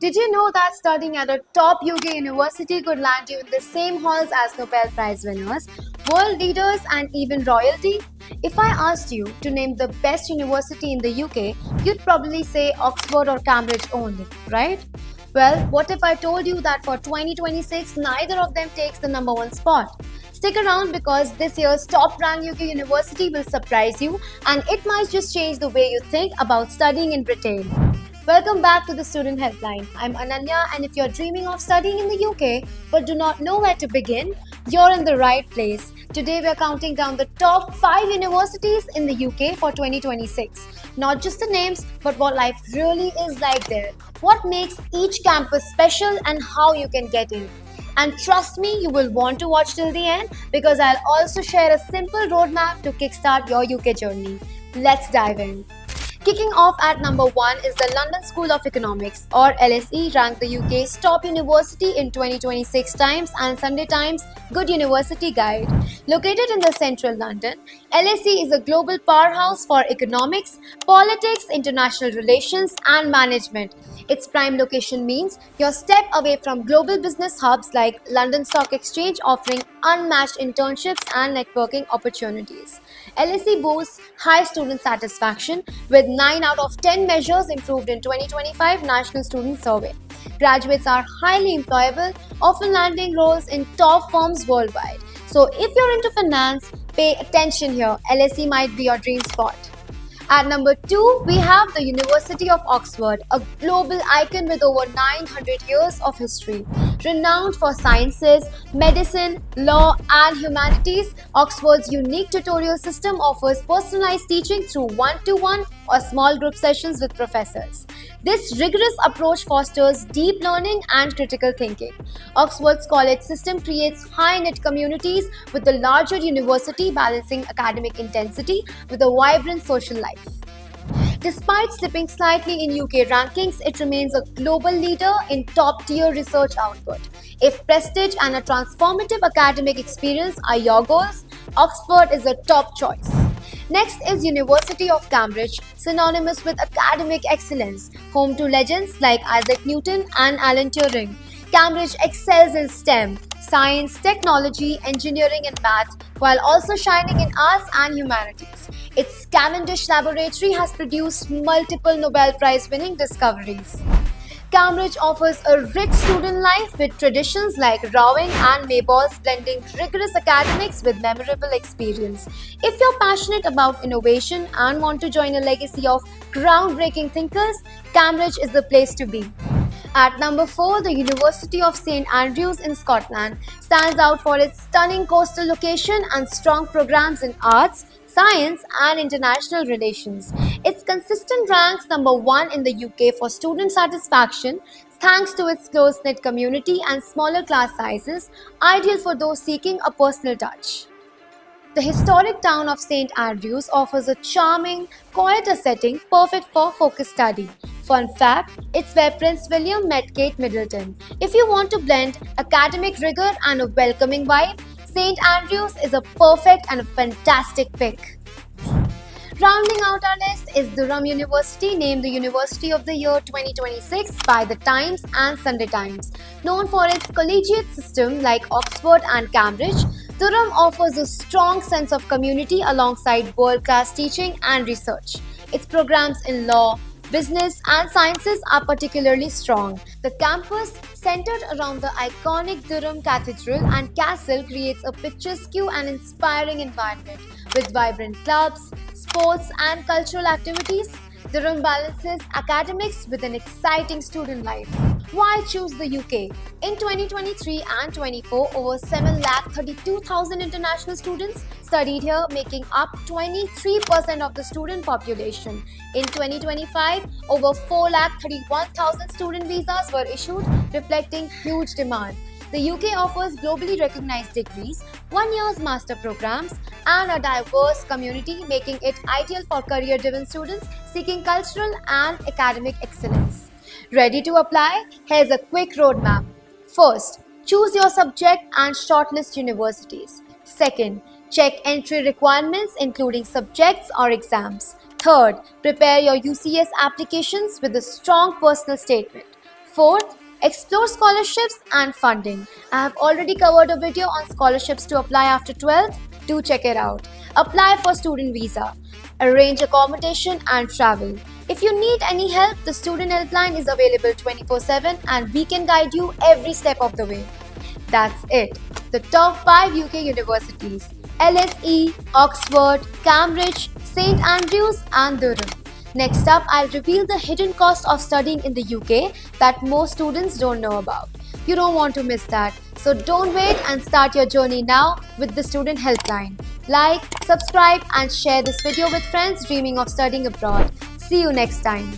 Did you know that studying at a top UK university could land you in the same halls as Nobel Prize winners, world leaders, and even royalty? If I asked you to name the best university in the UK, you'd probably say Oxford or Cambridge only, right? Well, what if I told you that for 2026, neither of them takes the number one spot? Stick around because this year's top ranked UK university will surprise you and it might just change the way you think about studying in Britain. Welcome back to the Student Helpline. I'm Ananya, and if you're dreaming of studying in the UK but do not know where to begin, you're in the right place. Today, we're counting down the top 5 universities in the UK for 2026. Not just the names, but what life really is like there, what makes each campus special, and how you can get in. And trust me, you will want to watch till the end because I'll also share a simple roadmap to kickstart your UK journey. Let's dive in. Kicking off at number 1 is the London School of Economics, or LSE, ranked the UK's top university in 2026 Times and Sunday Times Good University Guide. Located in the central London, LSE is a global powerhouse for economics, politics, international relations, and management. Its prime location means you're a step away from global business hubs like London Stock Exchange, offering unmatched internships and networking opportunities. LSE boasts high student satisfaction with 9 out of 10 measures improved in 2025 National Student Survey. Graduates are highly employable, often landing roles in top firms worldwide. So if you're into finance, pay attention here. LSE might be your dream spot. At number 2, we have the University of Oxford, a global icon with over 900 years of history. Renowned for sciences, medicine, law, and humanities, Oxford's unique tutorial system offers personalized teaching through one-to-one or small group sessions with professors. This rigorous approach fosters deep learning and critical thinking. Oxford's college system creates high-knit communities with the larger university balancing academic intensity with a vibrant social life. Despite slipping slightly in UK rankings, it remains a global leader in top-tier research output. If prestige and a transformative academic experience are your goals, Oxford is a top choice. Next is University of Cambridge, synonymous with academic excellence, home to legends like Isaac Newton and Alan Turing. Cambridge excels in STEM, science, technology, engineering, and math, while also shining in arts and humanities. Its Cavendish Laboratory has produced multiple Nobel Prize winning discoveries. Cambridge offers a rich student life with traditions like rowing and mayballs, blending rigorous academics with memorable experience. If you're passionate about innovation and want to join a legacy of groundbreaking thinkers, Cambridge is the place to be. At number 4, the University of St Andrews in Scotland stands out for its stunning coastal location and strong programs in arts, science, and international relations. Its consistent ranks number 1 in the UK for student satisfaction thanks to its close-knit community and smaller class sizes, ideal for those seeking a personal touch. The historic town of St Andrews offers a charming, quieter setting perfect for focused study. Fun fact, it's where Prince William met Kate Middleton. If you want to blend academic rigor and a welcoming vibe, St Andrews is a perfect and a fantastic pick. Rounding out our list is Durham University, named the University of the Year 2026 by The Times and Sunday Times. Known for its collegiate system like Oxford and Cambridge, Durham offers a strong sense of community alongside world-class teaching and research. Its programs in law, business, and sciences are particularly strong. The campus, centered around the iconic Durham Cathedral and Castle, creates a picturesque and inspiring environment. With vibrant clubs, sports, and cultural activities, Durham balances academics with an exciting student life. Why choose the UK? In 2023 and 24, over 732,000 international students studied here, making up 23% of the student population. In 2025, over 431,000 student visas were issued, reflecting huge demand. The UK offers globally recognized degrees, 1 year's master programs, and a diverse community, making it ideal for career-driven students seeking cultural and academic excellence. Ready to apply? Here's a quick roadmap. First, choose your subject and shortlist universities. Second, check entry requirements including subjects or exams. Third, prepare your UCS applications with a strong personal statement. Fourth, explore scholarships and funding. I have already covered a video on scholarships to apply after 12th. Do check it out. Apply for student visa. Arrange accommodation and travel. If you need any help, the student helpline is available 24/7 and we can guide you every step of the way. That's it. The top 5 UK universities: LSE, Oxford, Cambridge, St Andrews and Durham. Next up, I'll reveal the hidden cost of studying in the UK that most students don't know about. You don't want to miss that. So don't wait and start your journey now with the Student Helpline. Like, subscribe and share this video with friends dreaming of studying abroad. See you next time.